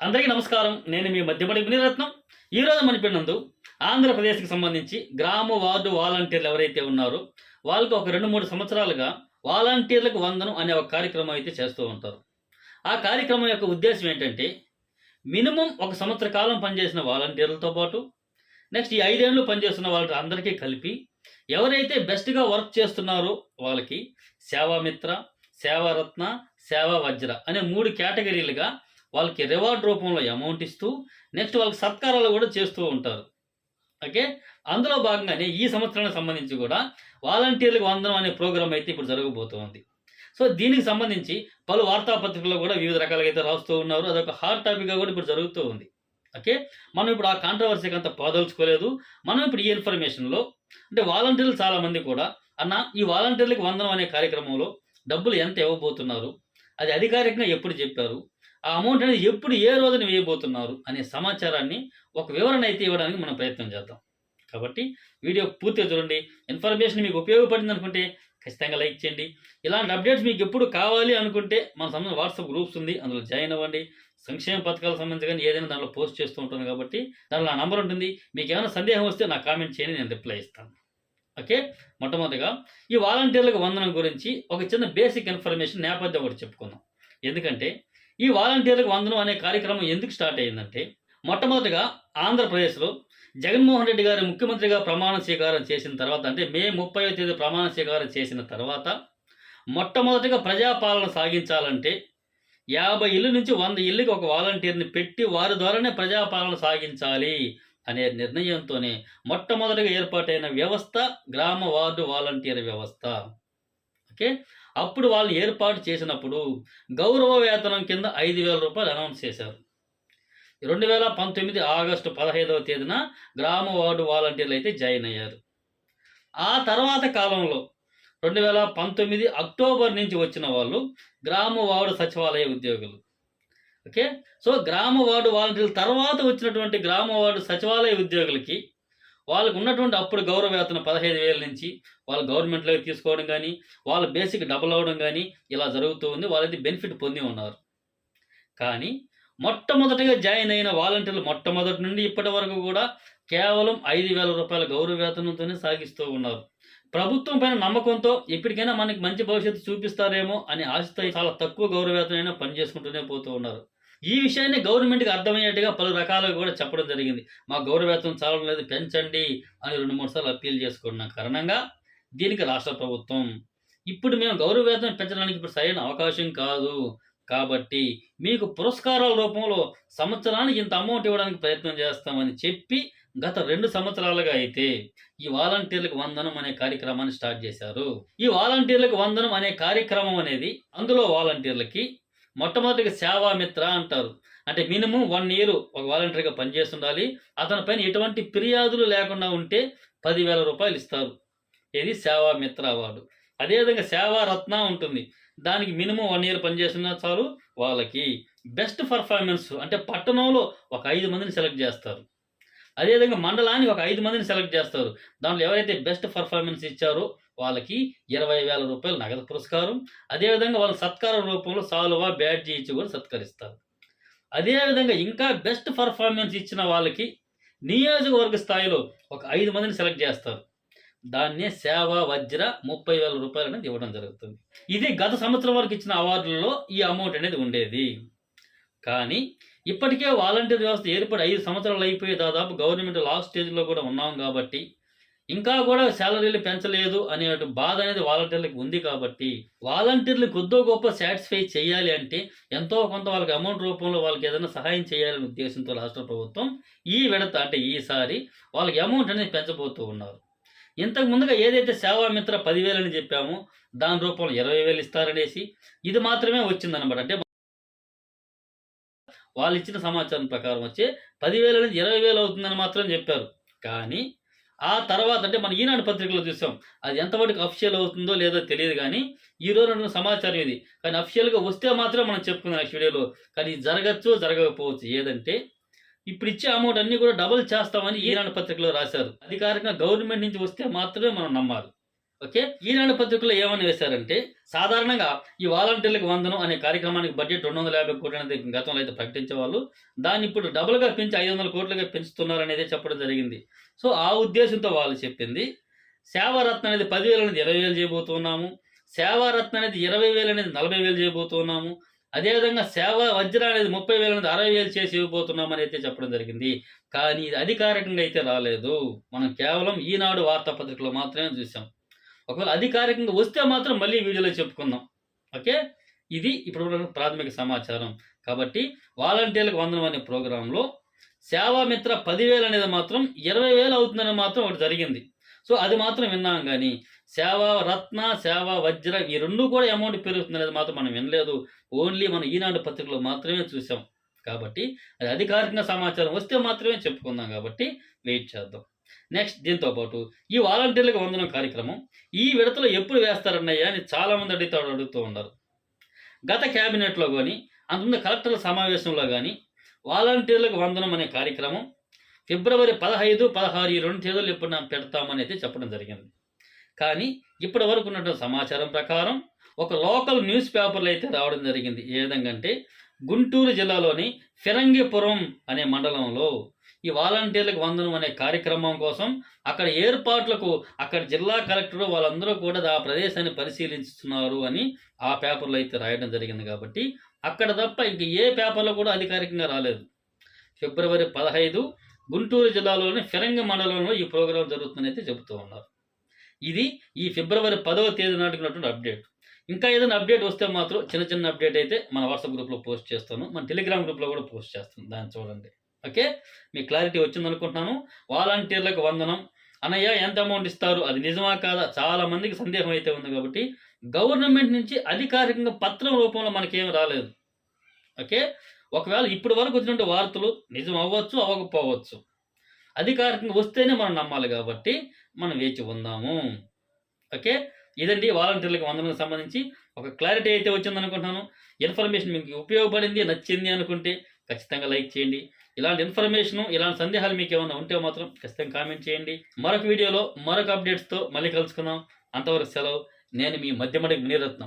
అందరికీ నమస్కారం. నేను మీ మధ్యమడి వినిరత్నం. ఈరోజు మన పిన్నందు ఆంధ్రప్రదేశ్‌కి సంబంధించి గ్రామ వార్డు వాలంటీర్లు ఎవరైతే ఉన్నారో, వాళ్ళకి ఒక 2, 3 సంవత్సరాలుగా వాలంటీర్లకు వందనం అనే ఒక కార్యక్రమం అయితే చేస్తూ ఉంటారు. ఆ కార్యక్రమం యొక్క ఉద్దేశ్యం ఏంటంటే, మినిమమ్ ఒక సంవత్సర కాలం పనిచేసిన వాలంటీర్లతో పాటు, నెక్స్ట్ ఈ 5 ఏళ్ళు పనిచేస్తున్న వాళ్ళకి అందరికీ కలిపి, ఎవరైతే బెస్ట్‌గా వర్క్ చేస్తున్నారో వాళ్ళకి సేవామిత్ర, సేవారత్న, సేవా వజ్ర అనే 3 కేటగిరీలుగా వాళ్ళకి రివార్డ్ రూపంలో అమౌంట్ ఇస్తూ, నెక్స్ట్ వాళ్ళకి సత్కారాలు గూడా చేస్తూ ఉంటారు. ఓకే. అందులో భాగంగానే ఈ సంవత్సరానికి సంబంధించి గూడా వాలంటీర్‌లకు వందనం అనే ప్రోగ్రామ్ అయితే ఇప్పుడు జరగబోతోంది. సో, దీనికి సంబంధించి పలు వార్తాపత్రికల్లో గూడా వివిధ రకాలుగా అయితే రాస్తూ ఉన్నారు. అదొక హాట్ టాపిక్‌గా గూడా ఇప్పుడు జరుగుతూ ఉంది. ఓకే. మనం ఇప్పుడు ఆ కాంట్రోవర్సీకి అంత పోదలుచుకోలేదు. మనం ఇప్పుడు ఈ ఇన్ఫర్మేషన్‌లో అంటే వాలంటీర్లు చాలామంది కూడా, అన్న ఈ వాలంటీర్‌లకి వందనం అనే కార్యక్రమంలో డబ్బులు ఎంత ఇవ్వబోతున్నారు? అది అధికారికంగా ఎప్పుడు జెప్పారు? ఆ అమౌంట్ అనేది ఎప్పుడు ఏ రోజున వేయబోతున్నారు? అనే సమాచారాన్ని ఒక వివరణ అయితే ఇవ్వడానికి మనం ప్రయత్నం చేద్దాం. కాబట్టి వీడియో పూర్తిగా చూడండి. ఇన్ఫర్మేషన్ మీకు ఉపయోగపడిందనుకుంటే ఖచ్చితంగా లైక్ చేయండి. ఇలాంటి అప్డేట్స్ మీకు ఎప్పుడు కావాలి అనుకుంటే మన సంబంధించిన వాట్సాప్ గ్రూప్స్ ఉంది. అందులో జాయిన్ అవ్వండి. సంక్షేమ పథకాలకు సంబంధించి గాని ఏదైనా దాంట్లో పోస్ట్ చేస్తూ ఉంటాను కాబట్టి దాంట్లో నా నంబర్ ఉంటుంది. మీకేమైనా సందేహం వస్తే నాకు కామెంట్ చేయండి. నేను రిప్లై ఇస్తాను. ఓకే. మొట్టమొదటిగా ఈ వాలంటీర్లకు వందనం గురించి ఒక చిన్న బేసిక్ ఇన్ఫర్మేషన్ నేపథ్యం ఒకటి చెప్పుకుందాం. ఎందుకంటే ఈ వాలంటీర్లకు వందనం అనే కార్యక్రమం ఎందుకు స్టార్ట్ అయిందంటే, మొట్టమొదటిగా ఆంధ్రప్రదేశ్‌లో జగన్మోహన్ రెడ్డి గారు ముఖ్యమంత్రిగా ప్రమాణ స్వీకారం చేసిన తర్వాత అంటే మే 30వ తేదీ ప్రమాణ స్వీకారం చేసిన తర్వాత, మొట్టమొదటిగా ప్రజాపాలన సాగించాలంటే 50 ఇళ్ల నుంచి 100 ఇళ్ళకి ఒక వాలంటీర్‌ని పెట్టి వారి ద్వారానే ప్రజాపాలన సాగించాలి అనే నిర్ణయంతోనే మొట్టమొదటిగా ఏర్పాటైన వ్యవస్థ గ్రామ వార్డు వాలంటీర్ వ్యవస్థ. ఓకే. అప్పుడు వాళ్ళు ఏర్పాటు చేసినప్పుడు గౌరవ వేతనం కింద రూ. 5,000 అనౌన్స్ చేశారు. 2019 ఆగస్టు 15వ తేదీన గ్రామ వార్డు వాలంటీర్లు అయితే జాయిన్ అయ్యారు. ఆ తర్వాత కాలంలో 2019 అక్టోబర్ నుంచి వచ్చిన వాళ్ళు గ్రామ వార్డు సచివాలయ ఉద్యోగులు. ఓకే. సో, గ్రామ వార్డు వాలంటీర్ల తర్వాత వచ్చినటువంటి గ్రామ వార్డు సచివాలయ ఉద్యోగులకి వాళ్ళకున్నటువంటి అప్పుడు గౌరవ వేతనం 15,000 నుంచి వాళ్ళు గవర్నమెంట్‌లోకి తీసుకోవడం గానీ, వాళ్ళ బేసిక్ డబుల్ అవ్వడం గానీ, ఇలా జరుగుతూ ఉంది. వాళ్ళైతే బెనిఫిట్ పొంది ఉన్నారు. కానీ మొట్టమొదటిగా జాయిన్ అయిన వాలంటీర్లు మొట్టమొదటి నుండి ఇప్పటి వరకు గూడా కేవలం రూ. 5,000 గౌరవ వేతనంతోనే సాగిస్తూ ఉన్నారు. ప్రభుత్వం పైన నమ్మకంతో ఇప్పటికైనా మనకి మంచి భవిష్యత్తు చూపిస్తారేమో అనే ఆశతో చాలా తక్కువ గౌరవ వేతనమైనా పని చేసుకుంటూనే పోతూ ఉన్నారు. ఈ విషయాన్ని గవర్నమెంట్‌కి అర్థమయ్యేట్టుగా పలు రకాలుగా గూడా చెప్పడం జరిగింది. మాకు గౌరవ వేతనం చాలడం లేదు పెంచండి అని 2, 3 సార్లు అప్పీల్ చేసుకున్న కారణంగా దీనికి రాష్ట్ర ప్రభుత్వం ఇప్పుడు మేము గౌరవ వేతనం పెంచడానికి ఇప్పుడు సరైన అవకాశం కాదు. కాబట్టి మీకు పురస్కారాల రూపంలో సంవత్సరానికి ఇంత అమౌంట్ ఇవ్వడానికి ప్రయత్నం చేస్తామని చెప్పి గత 2 సంవత్సరాలుగా అయితే ఈ వాలంటీర్లకు వందనం అనే కార్యక్రమాన్ని స్టార్ట్ చేశారు. ఈ వాలంటీర్లకు వందనం అనే కార్యక్రమం అనేది అందులో వాలంటీర్లకి మొట్టమొదటిగా సేవామిత్ర అంటారు. అంటే మినిమమ్ 1 ఇయర్ ఒక వాలంటీర్‌గా పనిచేస్తుండాలి. అతని పైన ఎటువంటి ఫిర్యాదులు లేకుండా ఉంటే రూ. 10,000 ఇస్తారు. ఇది సేవామిత్ర అవార్డు. అదేవిధంగా సేవారత్న ఉంటుంది. దానికి మినిమమ్ 1 ఇయర్ పనిచేసినా చాలు వాళ్ళకి బెస్ట్ పెర్ఫార్మన్స్ అంటే పట్టణంలో ఒక 5 మందిని సెలెక్ట్ చేస్తారు. అదేవిధంగా మండలానికి ఒక 5 మందిని సెలెక్ట్ చేస్తారు. దాంట్లో ఎవరైతే బెస్ట్ పెర్ఫార్మన్స్ ఇచ్చారో వాళ్ళకి రూ. 20,000 నగదు పురస్కారం. అదేవిధంగా వాళ్ళ సత్కారం రూపంలో సాలువా, బ్యాడ్జీ ఇచ్చి కూడా సత్కరిస్తారు. అదేవిధంగా ఇంకా బెస్ట్ పెర్ఫార్మన్స్ ఇచ్చిన వాళ్ళకి నియోజకవర్గ స్థాయిలో ఒక 5 మందిని సెలెక్ట్ చేస్తారు. దాన్నే సేవా వజ్ర రూ. 30,000 అనేది ఇవ్వడం జరుగుతుంది. ఇది గత సంవత్సరం వరకు ఇచ్చిన అవార్డులలో ఈ అమౌంట్ అనేది ఉండేది. కానీ ఇప్పటికే వాలంటీర్ వ్యవస్థ ఏర్పడి 5 సంవత్సరాలు అయిపోయి దాదాపు గవర్నమెంట్ లాస్ట్ స్టేజ్‌లో కూడా ఉన్నాం కాబట్టి, ఇంకా కూడా సాలరీలు పెంచలేదు అనే బాధ అనేది వాలంటీర్‌లకి ఉంది కాబట్టి, వాలంటీర్‌లు కొద్దో గొప్ప సాటిస్ఫై చేయాలి అంటే ఎంతో కొంత వాళ్ళకి అమౌంట్ రూపంలో వాళ్ళకి ఏదైనా సహాయం చేయాలనే ఉద్దేశంతో రాష్ట్ర ప్రభుత్వం ఈ విడత అంటే ఈసారి వాళ్ళకి అమౌంట్ అనేది పెంచబోతూ ఉన్నారు. ఇంతకు ముందుగా ఏదైతే సేవామిత్ర 10,000 అని చెప్పామో దాని రూపంలో 20,000 ఇస్తారనేసి ఇది మాత్రమే వచ్చిందనమాట. అంటే వాళ్ళిచ్చిన సమాచారం ప్రకారం వచ్చి 10,000 నుంచి 20,000 అవుతుందని మాత్రం చెప్పారు. కానీ ఆ తర్వాత అంటే మన ఈనాడు పత్రికలో చూసాం. అది ఎంతవరకు అఫిషియల్ అవుతుందో లేదో తెలీదు గానీ, ఈరోజు ఉన్న సమాచారం ఇది. కానీ అఫిషియల్‌గా వస్తే మాత్రం మనం చెప్పుకుందాం నెక్స్ట్ వీడియోలో. కానీ ఇది జరగచ్చు, జరగకపోవచ్చు. ఏదంటే ఇప్పుడిచ్చే అమౌంట్ అన్నీ కూడా డబుల్ చేస్తామని ఈనాడు పత్రికలో రాశారు. అధికారికంగా గవర్నమెంట్ నుంచి వస్తే మాత్రమే మనం నమ్మాలి. ఓకే. ఈనాడు పత్రికలో ఏమని వేశారంటే, సాధారణంగా ఈ వాలంటీర్లకు వందనం అనే కార్యక్రమానికి బడ్జెట్ 250 కోట్లు అనేది గతంలో అయితే ప్రకటించేవాళ్ళు. దాన్ని ఇప్పుడు డబుల్‌గా పెంచి 500 కోట్లుగా పెంచుతున్నారనేదే చెప్పడం జరిగింది. సో, ఆ ఉద్దేశంతో వాళ్ళు చెప్పింది, సేవారత్న అనేది 10,000 అనేది 20,000 చేయబోతున్నాము. సేవారత్న అనేది 20,000 అనేది 40,000 చేయబోతున్నాము. అదేవిధంగా సేవా వజ్ర అనేది 30,000 అనేది 60,000 చేసి ఇవ్వబోతున్నామని అయితే చెప్పడం జరిగింది. కానీ ఇది అధికారికంగా అయితే రాలేదు. మనం కేవలం ఈనాడు వార్తాపత్రికలో మాత్రమే చూసాం. ఒకవేళ అధికారికంగా వస్తే మాత్రం మళ్ళీ వీడియోలో చెప్పుకుందాం. ఓకే. ఇది ఇప్పుడు ప్రాథమిక సమాచారం. కాబట్టి వాలంటీర్లకు వందనం అనే ప్రోగ్రాంలో సేవామిత్ర 10,000 అనేది మాత్రం 20,000 అవుతుందని మాత్రం ఒకటి జరిగింది. సో, అది మాత్రం విన్నాం గానీ, సేవా రత్న, సేవా వజ్ర ఈ 2 కూడా అమౌంట్ పెరుగుతుందనేది మాత్రం మనం వినలేదు. ఓన్లీ మన ఈనాడు పత్రికలో మాత్రమే చూసాం. కాబట్టి అది అధికారికంగా సమాచారం వస్తే మాత్రమే చెప్పుకుందాం కాబట్టి వెయిట్ చేద్దాం. నెక్స్ట్ దీంతో పాటు ఈ వాలంటీర్లకు వందనం కార్యక్రమం ఈ విడతలో ఎప్పుడు వేస్తారన్నయ్య అని చాలామంది అడుగుతూ ఉన్నారు. గత క్యాబినెట్‌లో గాని, అంతకుముందు కలెక్టర్ల సమావేశంలో గాని వాలంటీర్లకు వందనం అనే కార్యక్రమం ఫిబ్రవరి 15, 16 ఈ 2 తేదీలు ఎప్పుడు పెడతామని అయితే చెప్పడం జరిగింది. కానీ ఇప్పటి వరకు ఉన్నటువంటి సమాచారం ప్రకారం ఒక లోకల్ న్యూస్ పేపర్‌లో అయితే రావడం జరిగింది. ఏ విధంగా అంటే గుంటూరు జిల్లాలోని ఫిరంగిపురం అనే మండలంలో ఈ వాలంటీర్లకు వందనం అనే కార్యక్రమం కోసం అక్కడ ఏర్పాట్లకు అక్కడ జిల్లా కలెక్టర్ వాళ్ళందరూ కూడా ఆ ప్రదేశాన్ని పరిశీలిస్తున్నారు అని ఆ పేపర్‌లో అయితే రాయడం జరిగింది కాబట్టి అక్కడ తప్ప ఇంక ఏ పేపర్‌లో కూడా అధికారికంగా రాలేదు. ఫిబ్రవరి 15 గుంటూరు జిల్లాలోని ఫిరంగి మండలంలో ఈ ప్రోగ్రాం జరుగుతుందని అయితే చెబుతూ ఉన్నారు. ఇది ఈ ఫిబ్రవరి 10వ తేదీ నాటికి ఉన్నటువంటి అప్డేట్. ఇంకా ఏదైనా అప్డేట్ వస్తే మాత్రం చిన్న అప్డేట్ అయితే మన వాట్సాప్ గ్రూప్‌లో పోస్ట్ చేస్తాను. మన టెలిగ్రామ్ గ్రూప్‌లో కూడా పోస్ట్ చేస్తాను. దాన్ని చూడండి. ఓకే. మీకు క్లారిటీ వచ్చిందనుకుంటున్నాను. వాలంటీర్లకు వందనం. అన్నయ్య ఎంత అమౌంట్ ఇస్తారు? అది నిజమా కాదా? చాలా మందికి సందేహం అయితే ఉంది కాబట్టి గవర్నమెంట్ నుంచి అధికారికంగా పత్రం రూపంలో మనకేమి రాలేదు. ఓకే. ఒకవేళ ఇప్పటి వరకు వచ్చినటువంటి వార్తలు నిజం అవ్వచ్చు, అవ్వకపోవచ్చు. అధికారికంగా వస్తేనే మనం నమ్మాలి కాబట్టి మనం వేచి ఉందాము. ఓకే. ఇదండి వాలంటీర్లకు వందనానికి సంబంధించి ఒక క్లారిటీ అయితే వచ్చిందనుకుంటున్నాను. ఇన్ఫర్మేషన్ మీకు ఉపయోగపడింది, నచ్చింది అనుకుంటే ఖచ్చితంగా లైక్ చేయండి. ఇలాంటి ఇన్ఫర్మేషను, ఇలాంటి సందేహాలు మీకేమన్నా ఉంటే మాత్రం ఖచ్చితంగా కామెంట్ చేయండి. మరొక వీడియోలో మరొక అప్డేట్స్‌తో మళ్ళీ కలుసుకుందాం. అంతవరకు సెలవు. నేను మీ మధ్యమడి మునిరత్నం.